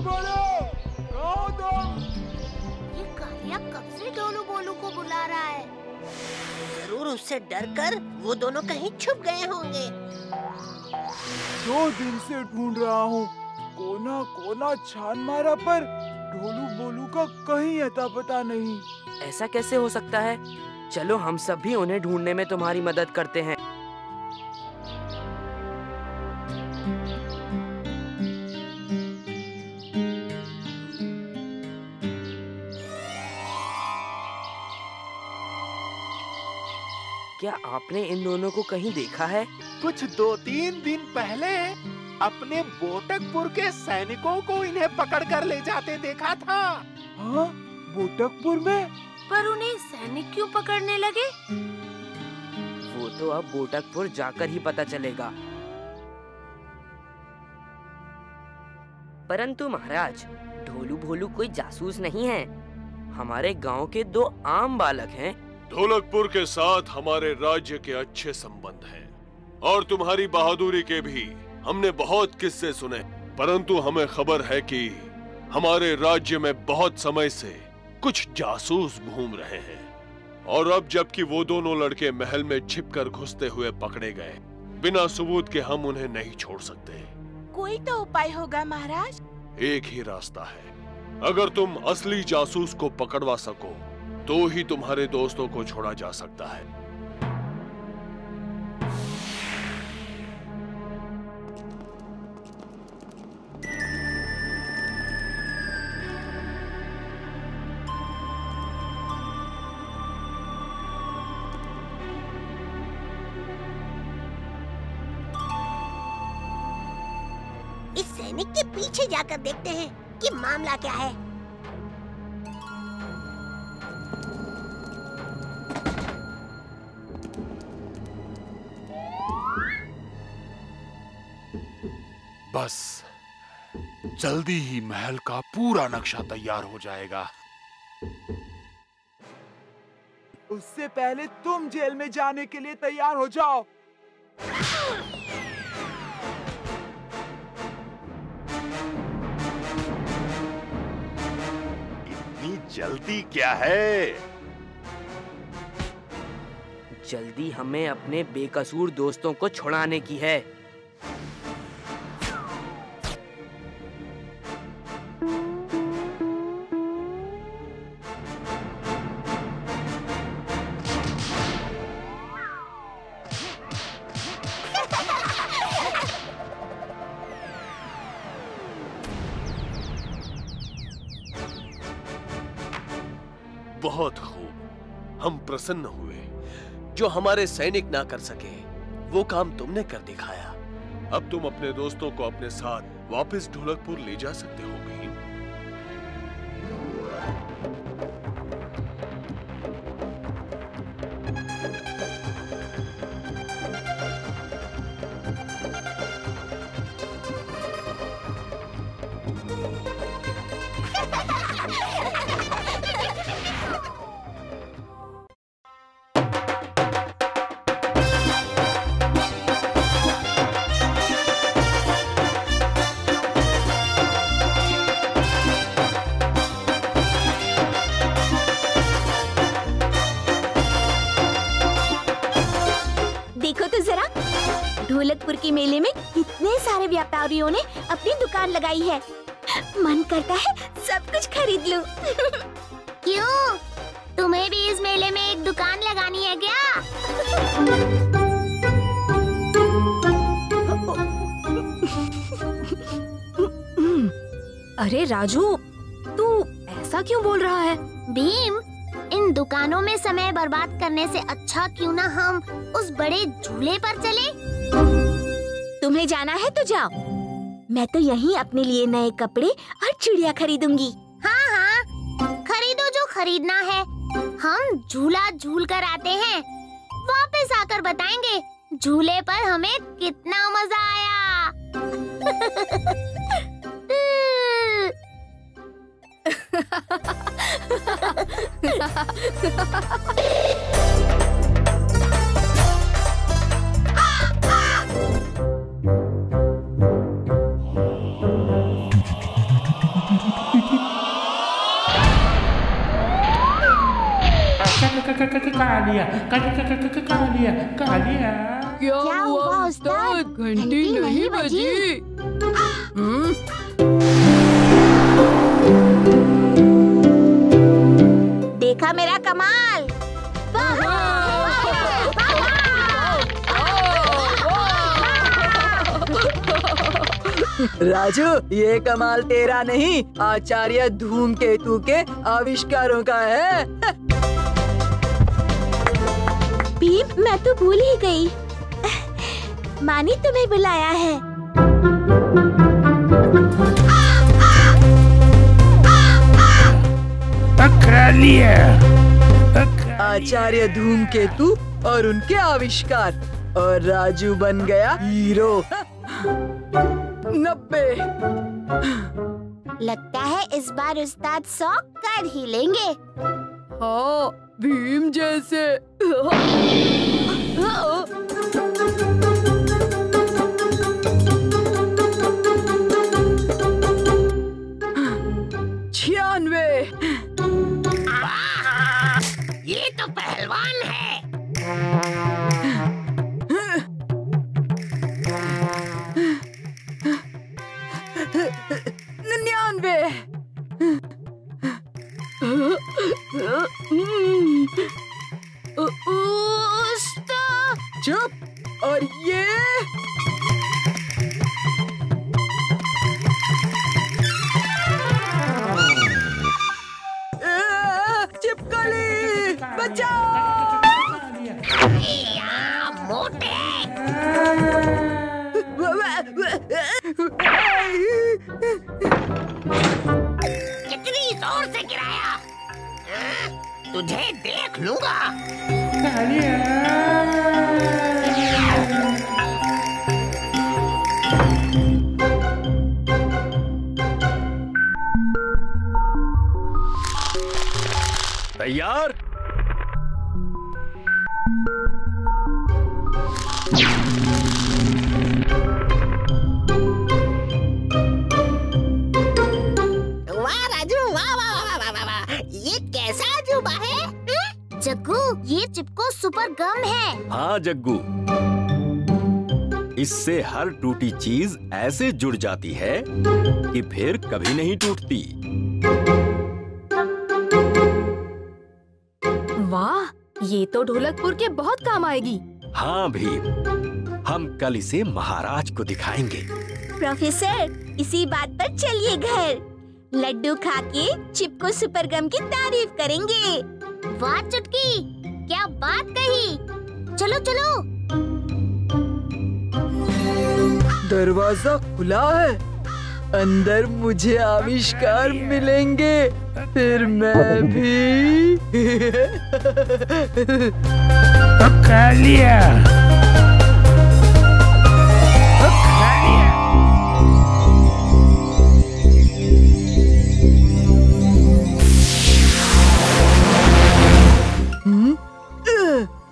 बोलो, कहाँ हो तुम? ये कालिया कब से ढोलू बोलू को बुला रहा है? जरूर उससे डरकर वो दोनों कहीं छुप गए होंगे। 2 दिन से ढूंढ रहा हूँ, कोना कोना छान मारा पर ढोलू बोलू का कहीं अता पता नहीं। ऐसा कैसे हो सकता है? चलो हम सब भी उन्हें ढूंढने में तुम्हारी मदद करते हैं। क्या आपने इन दोनों को कहीं देखा है? कुछ 2-3 दिन पहले अपने बोटकपुर के सैनिकों को इन्हें पकड़कर ले जाते देखा था। हाँ, बोटकपुर में? पर उन्हें सैनिक क्यों पकड़ने लगे? वो तो अब बोटकपुर जाकर ही पता चलेगा। परंतु महाराज, ढोलू भोलू कोई जासूस नहीं है। हमारे गांव के 2 आम बालक हैं। ढोलकपुर के साथ हमारे राज्य के अच्छे संबंध हैं और तुम्हारी बहादुरी के भी हमने बहुत किस्से सुने, परंतु हमें खबर है कि हमारे राज्य में बहुत समय से कुछ जासूस घूम रहे हैं और अब जबकि वो दोनों लड़के महल में छिपकर घुसते हुए पकड़े गए, बिना सबूत के हम उन्हें नहीं छोड़ सकते। कोई तो उपाय होगा महाराज। एक ही रास्ता है, अगर तुम असली जासूस को पकड़वा सको तो ही तुम्हारे दोस्तों को छोड़ा जा सकता है। इस सैनिक के पीछे जाकर देखते हैं कि मामला क्या है। बस जल्दी ही महल का पूरा नक्शा तैयार हो जाएगा। उससे पहले तुम जेल में जाने के लिए तैयार हो जाओ। इतनी जल्दी क्या है? जल्दी हमें अपने बेकसूर दोस्तों को छुड़ाने की है। बहुत खूब, हम प्रसन्न हुए। जो हमारे सैनिक ना कर सके वो काम तुमने कर दिखाया। अब तुम अपने दोस्तों को अपने साथ वापस ढोलकपुर ले जा सकते हो भीम। ढोलकपुर के मेले में कितने सारे व्यापारियों ने अपनी दुकान लगाई है। मन करता है सब कुछ खरीद लूं। क्यों? तुम्हें भी इस मेले में एक दुकान लगानी है क्या? अरे राजू, तू ऐसा क्यों बोल रहा है? भीम, इन दुकानों में समय बर्बाद करने से अच्छा क्यों ना हम उस बड़े झूले पर चले? तुम्हें जाना है तो जाओ, मैं तो यहीं अपने लिए नए कपड़े और चूड़ियाँ खरीदूंगी। हाँ हाँ, खरीदो जो खरीदना है। हम झूला झूल कर आते हैं, वापस आकर बताएंगे झूले पर हमें कितना मजा आया। कालिया कालिया क्या हुआ उस्ताद? घंटी नहीं बजी। देखा मेरा कमाल। राजू, ये कमाल तेरा नहीं, आचार्य धूमकेतु के आविष्कारों का है। भीम, मैं तो भूल ही गई। माँ ने तुम्हें बुलाया है। आचार्य धूमकेतु और उनके आविष्कार, और राजू बन गया हीरो। 90। लगता है इस बार उस्ताद 100 कर ही लेंगे। हाँ, भीम जैसे। ये तो पहलवान है। 99। चुप। और ये चिपकली, बचाओ। मोटे। कितनी जोर से गिराया? तुझे देख लूंगा। तैयार? वाह राजू, वाह वाह वाह वाह वाह वाह। ये कैसा अजूबा है? जग्गू, ये चिपको सुपर गम है। हाँ जग्गू, इससे हर टूटी चीज ऐसे जुड़ जाती है कि फिर कभी नहीं टूटती। वाह, ये तो ढोलकपुर के बहुत काम आएगी। हाँ भीम, हम कल इसे महाराज को दिखाएंगे। प्रोफेसर, इसी बात पर चलिए घर। लड्डू खा के चिपको सुपर गम की तारीफ करेंगे। वाह चुटकी, क्या बात कही। चलो चलो। दरवाजा खुला है, अंदर मुझे आविष्कार मिलेंगे, फिर मैं भी। कालिया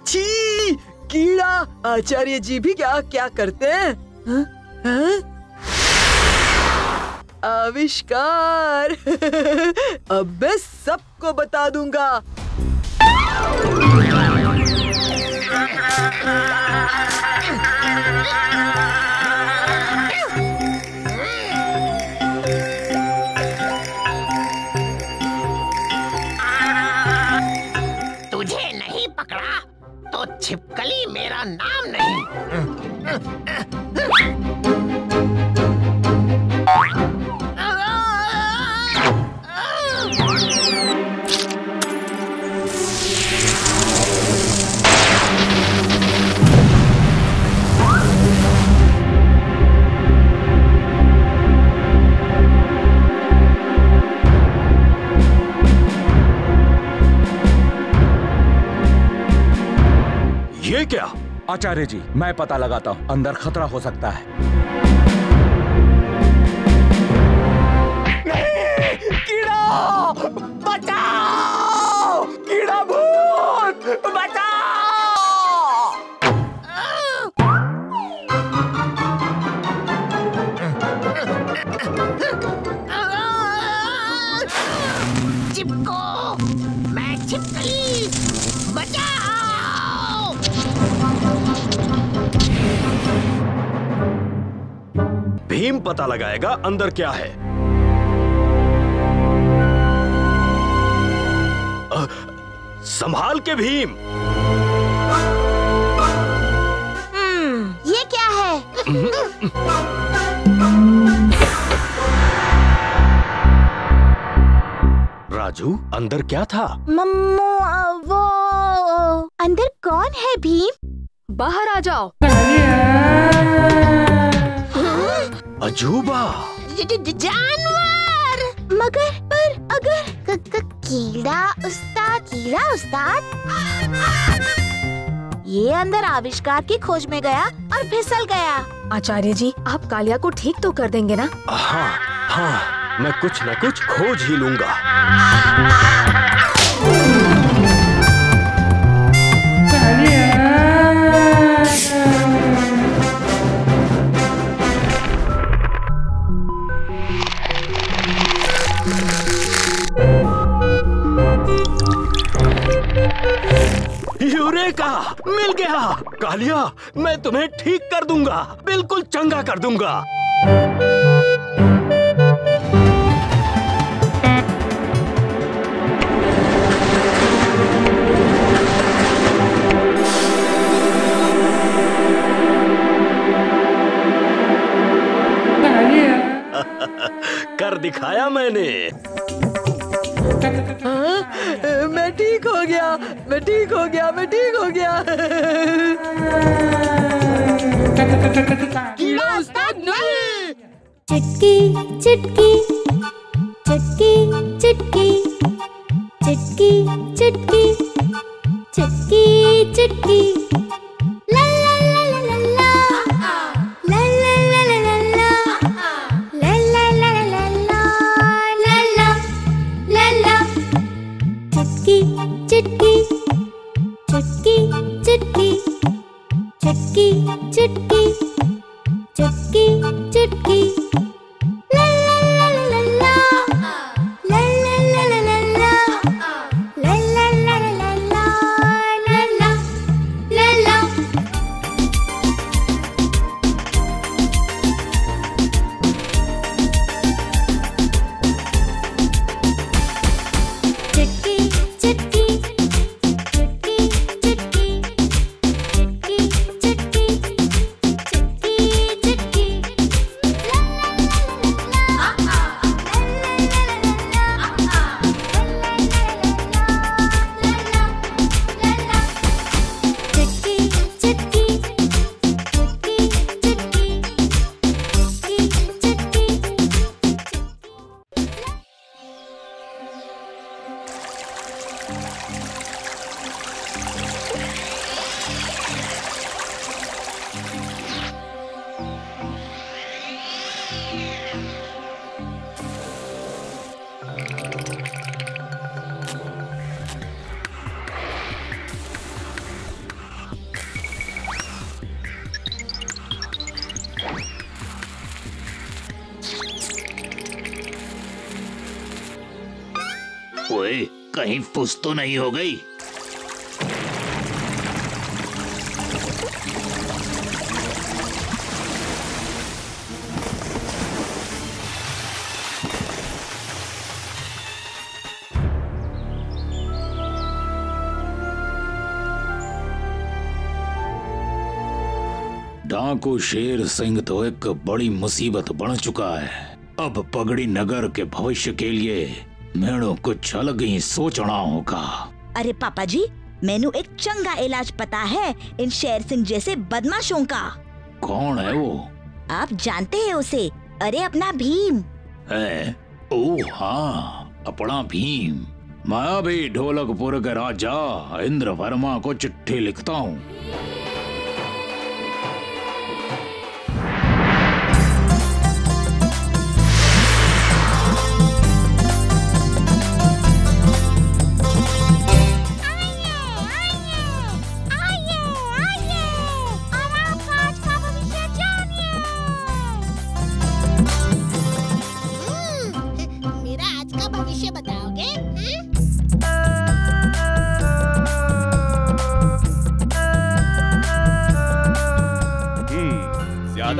छी, कीड़ा। आचार्य जी भी क्या क्या करते हैं? हाँ? हाँ? आविष्कार। अब मैं सबको बता दूंगा। तुझे नहीं पकड़ा तो छिपकली मेरा नाम नहीं। ये क्या? आचार्य जी, मैं पता लगाता हूँ, अंदर खतरा हो सकता है। नहीं, कीड़ा बचाओ, कीड़ा भूत बचाओ। चिपको मैं छिपकली, बचाओ! भीम पता लगाएगा अंदर क्या है। संभाल के भीम। ये क्या है? राजू, अंदर क्या था? मम्मू, वो अंदर कौन है भीम? बाहर आ जाओ। अजूबा। जानवर! मगर पर अगर कीड़ा उस्ताद। ये अंदर आविष्कार की खोज में गया और फिसल गया। आचार्य जी, आप कालिया को ठीक तो कर देंगे ना? हाँ, मैं कुछ न कुछ खोज ही लूंगा। यूरेका! मिल गया! कालिया, मैं तुम्हें ठीक कर दूंगा, बिल्कुल चंगा कर दूंगा। कर दिखाया मैंने। मैं ठीक हो गया। कीड़ा उस्ताद नहीं। चुटकी चुटकी चुटकी चुटकी चुटकी चुटकी चुटकी चुटकी ला ला ला ला ला ला ला ला ला ला ला ला ला ला ला ला चुटकी चुटकी चुटकी चुटकी चुटकी चुटकी चुटकी चुटकी ला ला ला ला ला ला ला ला ला ला ला ला ला ला ला ला चुटकी चुटकी चुटकी चुटकी चुटकी चुटकी चुटकी चुटकी ला ला ला चुटकी चुटकी चुटकी चुटकी चुटकी ओए, कहीं फुस तो नहीं हो गई? डाकू शेर सिंह तो एक बड़ी मुसीबत बन चुका है। अब पगड़ी नगर के भविष्य के लिए मैंने कुछ अलग ही सोचना होगा। अरे पापा जी, मैंने एक चंगा इलाज पता है इन शेर सिंह जैसे बदमाशों का। कौन है वो? आप जानते हैं उसे? अरे अपना भीम है। ओह हाँ, अपना भीम। मैं अभी ढोलकपुर के राजा इंद्र वर्मा को चिट्ठी लिखता हूँ। मेरा आज का भविष्य बताओगे?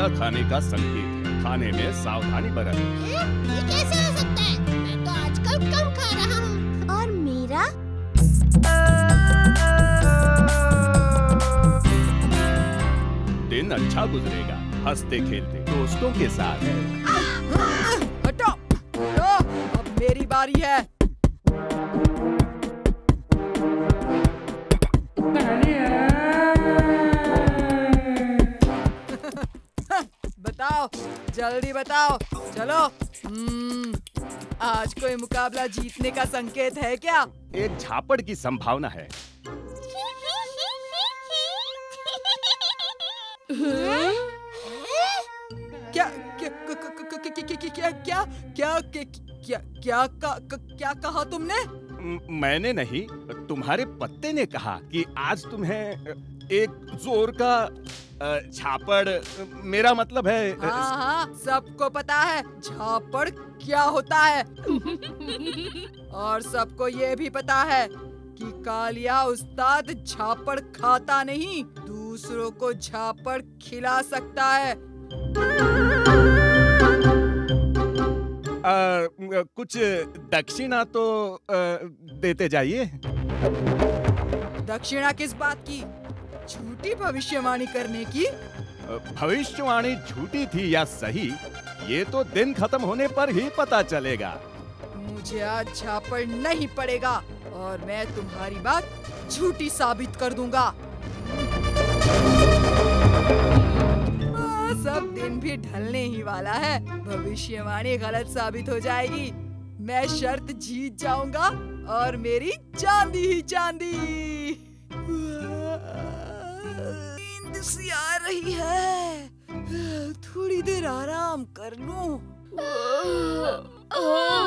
ज्यादा खाने का संकेत है। खाने में सावधानी बरतें। ये कैसे हो सकता है? मैं तो आजकल कम खा रहा हूँ। और मेरा? दिन अच्छा गुजरेगा हंसते खेलते दोस्तों के साथ। हटो, अब मेरी बारी है। बताओ, जल्दी बताओ। चलो। आज कोई मुकाबला जीतने का संकेत है क्या? एक झापड़ की संभावना है। क्या क्या क्या कहा तुमने? मैंने नहीं, तुम्हारे पत्ते ने कहा कि आज तुम्हें एक जोर का झापड़, मेरा मतलब है। हाँ, सबको पता है झापड़ क्या होता है। और सबको ये भी पता है कि कालिया उस्ताद झापड़ खाता नहीं, दूसरों को झापड़ खिला सकता है। कुछ दक्षिणा तो देते जाइए। दक्षिणा किस बात की? झूठी भविष्यवाणी करने की? भविष्यवाणी झूठी थी या सही, ये तो दिन खत्म होने पर ही पता चलेगा। मुझे आज झापड़ नहीं पड़ेगा और मैं तुम्हारी बात झूठी साबित कर दूंगा। सब दिन भी ढलने ही वाला है। भविष्यवाणी गलत साबित हो जाएगी। मैं शर्त जीत जाऊंगा और मेरी चांदी ही चांदी। नींद सी आ रही है, थोड़ी देर आराम कर लूं।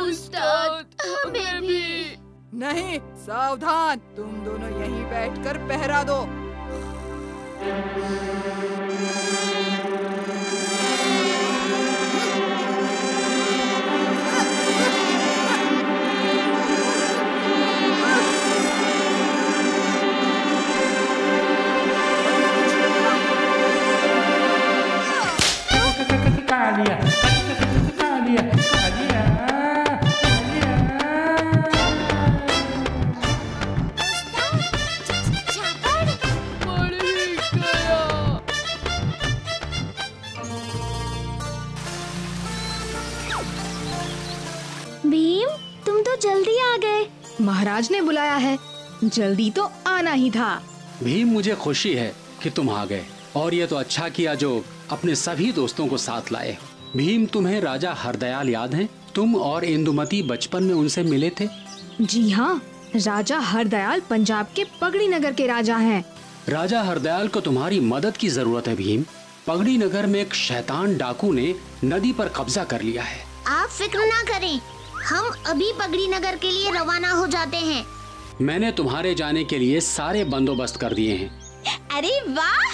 उस्ताद, हमें भी। नहीं, सावधान, तुम दोनों यहीं बैठकर पहरा दो। भीम, तुम तो जल्दी आ गए। महाराज ने बुलाया है, जल्दी तो आना ही था। भीम, मुझे खुशी है कि तुम आ गए और ये तो अच्छा किया जो अपने सभी दोस्तों को साथ लाए। भीम, तुम्हें राजा हरदयाल याद हैं? तुम और इंदुमती बचपन में उनसे मिले थे। जी हाँ, राजा हरदयाल पंजाब के पगड़ी नगर के राजा हैं। राजा हरदयाल को तुम्हारी मदद की जरूरत है भीम। पगड़ी नगर में एक शैतान डाकू ने नदी पर कब्जा कर लिया है। आप फिक्र ना करें, हम अभी पगड़ी नगर के लिए रवाना हो जाते हैं। मैंने तुम्हारे जाने के लिए सारे बंदोबस्त कर दिए हैं। अरे वाह!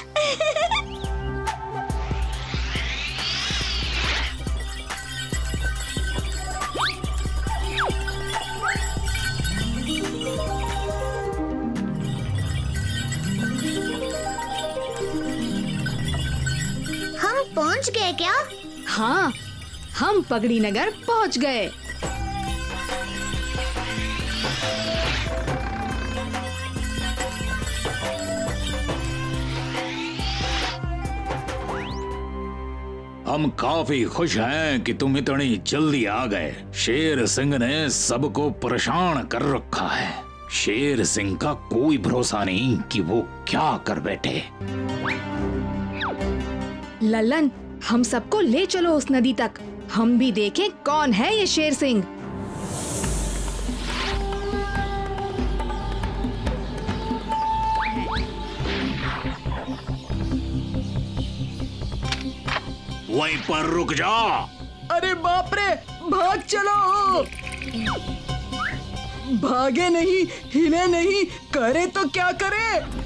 हम पहुंच गए क्या? हाँ, हम पगड़ी नगर पहुंच गए। हम काफी खुश हैं कि तुम इतनी जल्दी आ गए। शेर सिंह ने सबको परेशान कर रखा है। शेर सिंह का कोई भरोसा नहीं कि वो क्या कर बैठे। ललन, हम सबको ले चलो उस नदी तक, हम भी देखें कौन है ये शेर सिंह। वहीं पर रुक जा। अरे बाप रे, भाग चलो। भागे नहीं, हिले नहीं, करे तो क्या करे।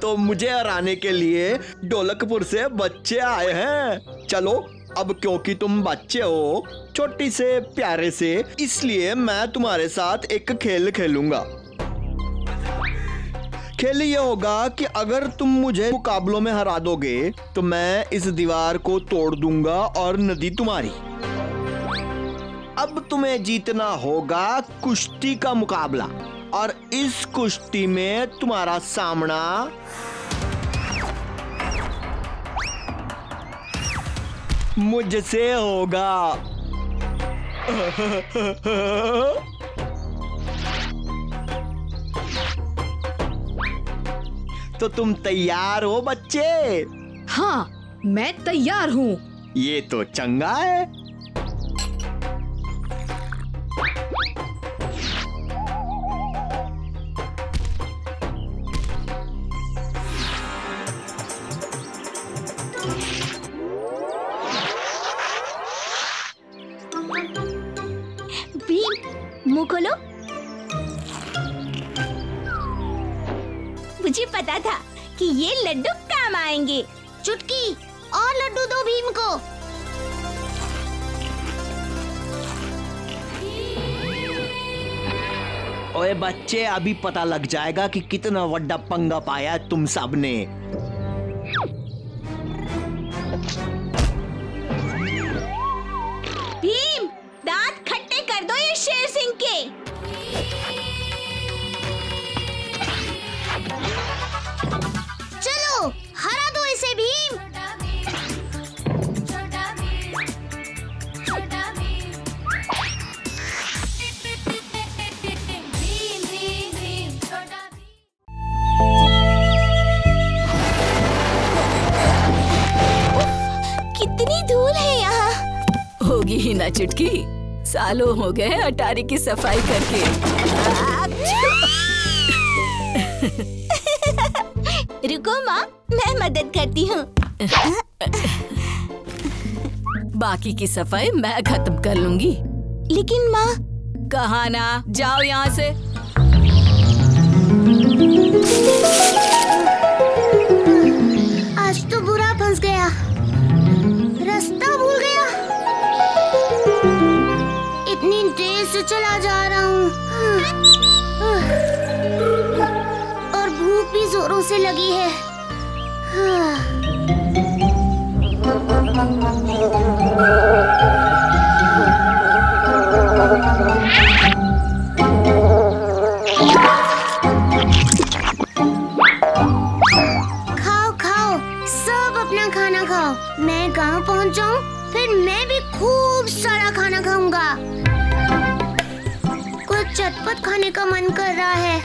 तो मुझे हराने के लिए ढोलकपुर से बच्चे आए हैं। चलो अब क्योंकि तुम बच्चे हो, छोटी से प्यारे से, इसलिए मैं तुम्हारे साथ एक खेल खेलूंगा। खेल ये होगा कि अगर तुम मुझे मुकाबलों में हरा दोगे तो मैं इस दीवार को तोड़ दूंगा और नदी तुम्हारी। अब तुम्हें जीतना होगा कुश्ती का मुकाबला, और इस कुश्ती में तुम्हारा सामना मुझसे होगा। तो तुम तैयार हो बच्चे? हाँ, मैं तैयार हूँ। ये तो चंगा है। मुंह खोलो। मुझे पता था कि ये लड्डू काम आएंगे। चुटकी और लड्डू दो भीम को। ओए बच्चे, अभी पता लग जाएगा कि कितना बड़ा पंगा पाया तुम सब ने। भीम, दांत खट्टे कर दो ये शेर सिंह के। चलो हरा दो इसे भीम। कितनी धूल है यहाँ। होगी ही ना चुटकी, सालों हो गए अटारी की सफाई करके। रुको माँ, मैं मदद करती हूँ। बाकी की सफाई मैं खत्म कर लूंगी। लेकिन माँ। कहा ना, जाओ यहाँ से। आज तो बुरा फंस गया, रास्ता भूल गया। इतनी देर से चला जा रहा हूँ और भूख भी जोरों से लगी है। खाओ खाओ, सब अपना खाना खाओ। मैं गांव पहुंच जाऊं, फिर मैं भी खूब सारा खाना खाऊंगा। कुछ चटपट खाने का मन कर रहा है।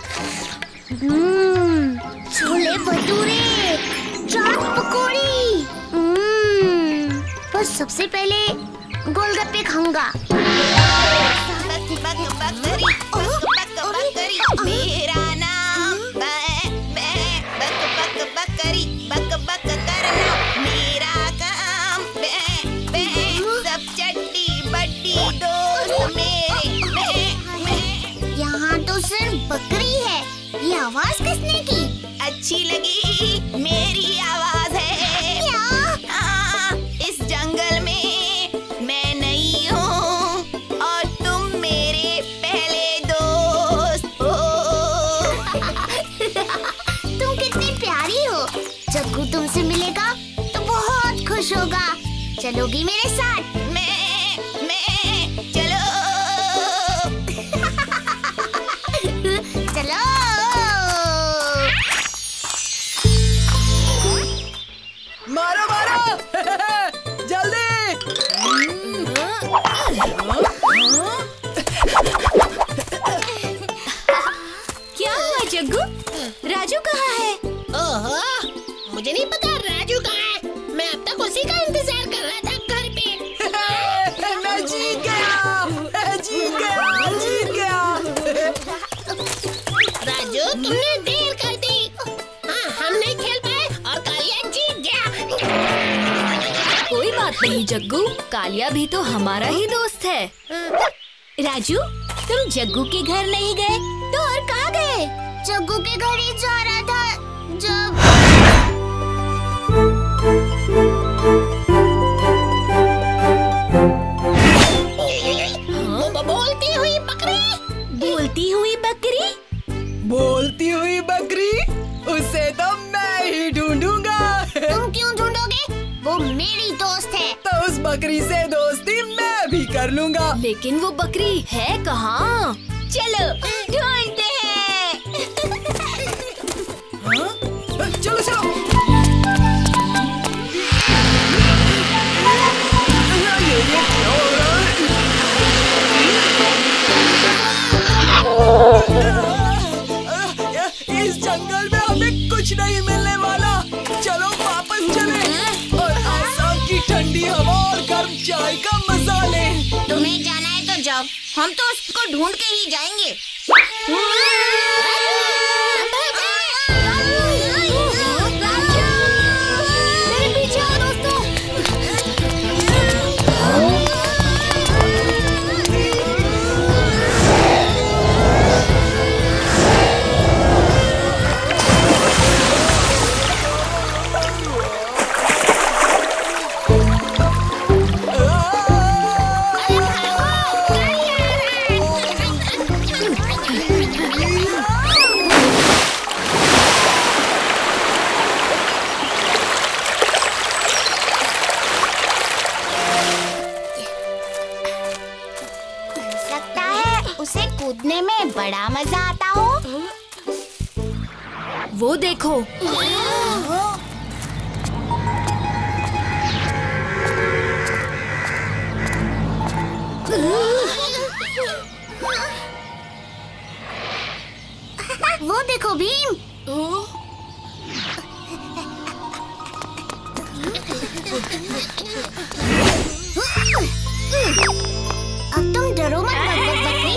छोले भटूरे, चाट पकौड़ी। पर सबसे पहले गोलगप्पे खाऊंगा। मेरा नाम बक बक करी, बक बक करना मेरा काम। सब चट्टी बड्डी दोस्त मेरे। यहाँ तो सिर्फ बकरी है। ये आवाज किसने की? अच्छी लगी मेरी आवाज है। हाँ, इस जंगल में मैं नई हूँ और तुम मेरे पहले दोस्त हो। तुम कितनी प्यारी हो। जग्गू तुमसे मिलेगा तो बहुत खुश होगा। चलोगी मेरे साथ? मैं चलो। चलो। मारो मारो जल्दी। क्या हुआ जग्गू? राजू कहाँ है? ओहो, मुझे नहीं पता राजू कहाँ है। मैं अब तक उसी का इंतजार कर रहा था घर पे। मैं जीत गया, जीत गया, जीत गया। राजू, तुमने देर कर दी। हाँ, हम नहीं खेल पाए और कालिया जीत गया। कोई बात नहीं जग्गू, कालिया भी तो हमारा ही दोस्त है। राजू, तुम जग्गू के घर नहीं गए तो और कहाँ गए? जग्गू के घर ही जा रहा था जब बोलती हुई बकरी, उसे तो मैं ही ढूंढूंगा। तुम क्यों ढूंढोगे? वो मेरी दोस्त है। तो उस बकरी से दोस्ती मैं भी कर लूंगा। लेकिन वो बकरी है कहाँ? चलो ढूंढते हैं। हाँ? चलो चलो। इस जंगल में हमें कुछ नहीं मिलने वाला। चलो वापस चलें और आसाम की ठंडी हवा और गर्म चाय का मजा लें। तुम्हें जाना है तो जाओ, हम तो उसको ढूंढ के ही जाएंगे। मेरे पीछे आओ दोस्तों। लगता है उसे कूदने में बड़ा मजा आता हो। वो देखो। वो देखो भीम। अब तुम डरो मत बकरी।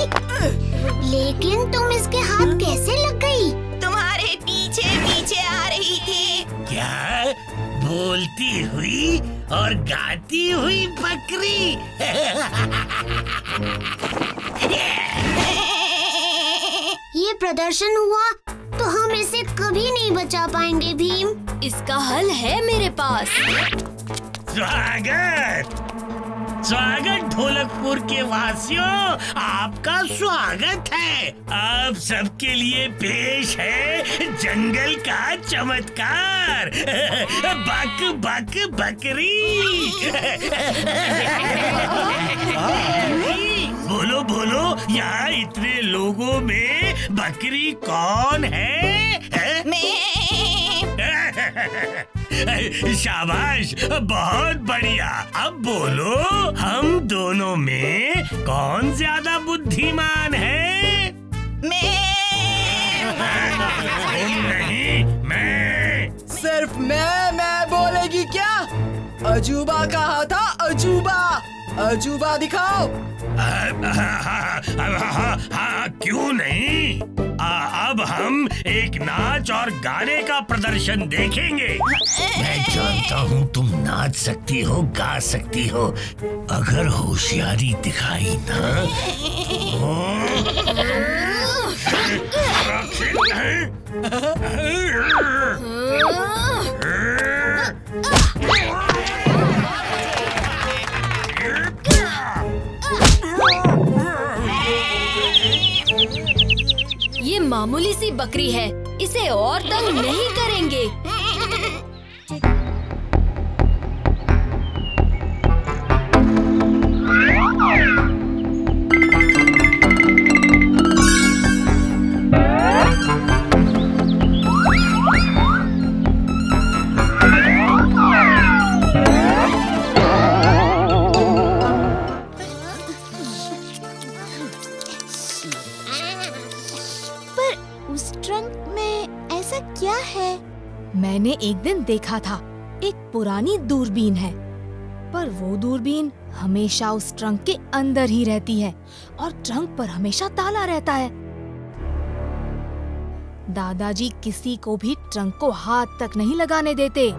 लेकिन तुम इसके हाथ कैसे लग गई? तुम्हारे पीछे पीछे आ रही थी। क्या बोलती हुई और गाती हुई बकरी? ये प्रदर्शन हुआ तो हम इसे कभी नहीं बचा पाएंगे भीम। इसका हल है मेरे पास। स्वागत स्वागत ढोलकपुर के वासियों, आपका स्वागत है। आप सबके लिए पेश है जंगल का चमत्कार, बक बक बकरी। बोलो बोलो, यहाँ इतने लोगों में बकरी कौन है? शाबाश, बहुत बढ़िया। अब बोलो, हम दोनों में कौन ज्यादा बुद्धिमान है? तुम नहीं, मैं। सिर्फ मैं बोलेगी क्या? अजूबा कहा था, अजूबा। अजूबा दिखाओ। हाँ, क्यों नहीं? अब हम एक नाच और गाने का प्रदर्शन देखेंगे। मैं जानता हूँ तुम नाच सकती हो, गा सकती हो, अगर होशियारी दिखाई ना ये मामूली सी बकरी है, इसे और तंग नहीं करेंगे। मैंने एक दिन देखा था, एक पुरानी दूरबीन है, पर वो दूरबीन हमेशा उस ट्रंक के अंदर ही रहती है और ट्रंक पर हमेशा ताला रहता है। दादाजी किसी को भी ट्रंक को हाथ तक नहीं लगाने देते।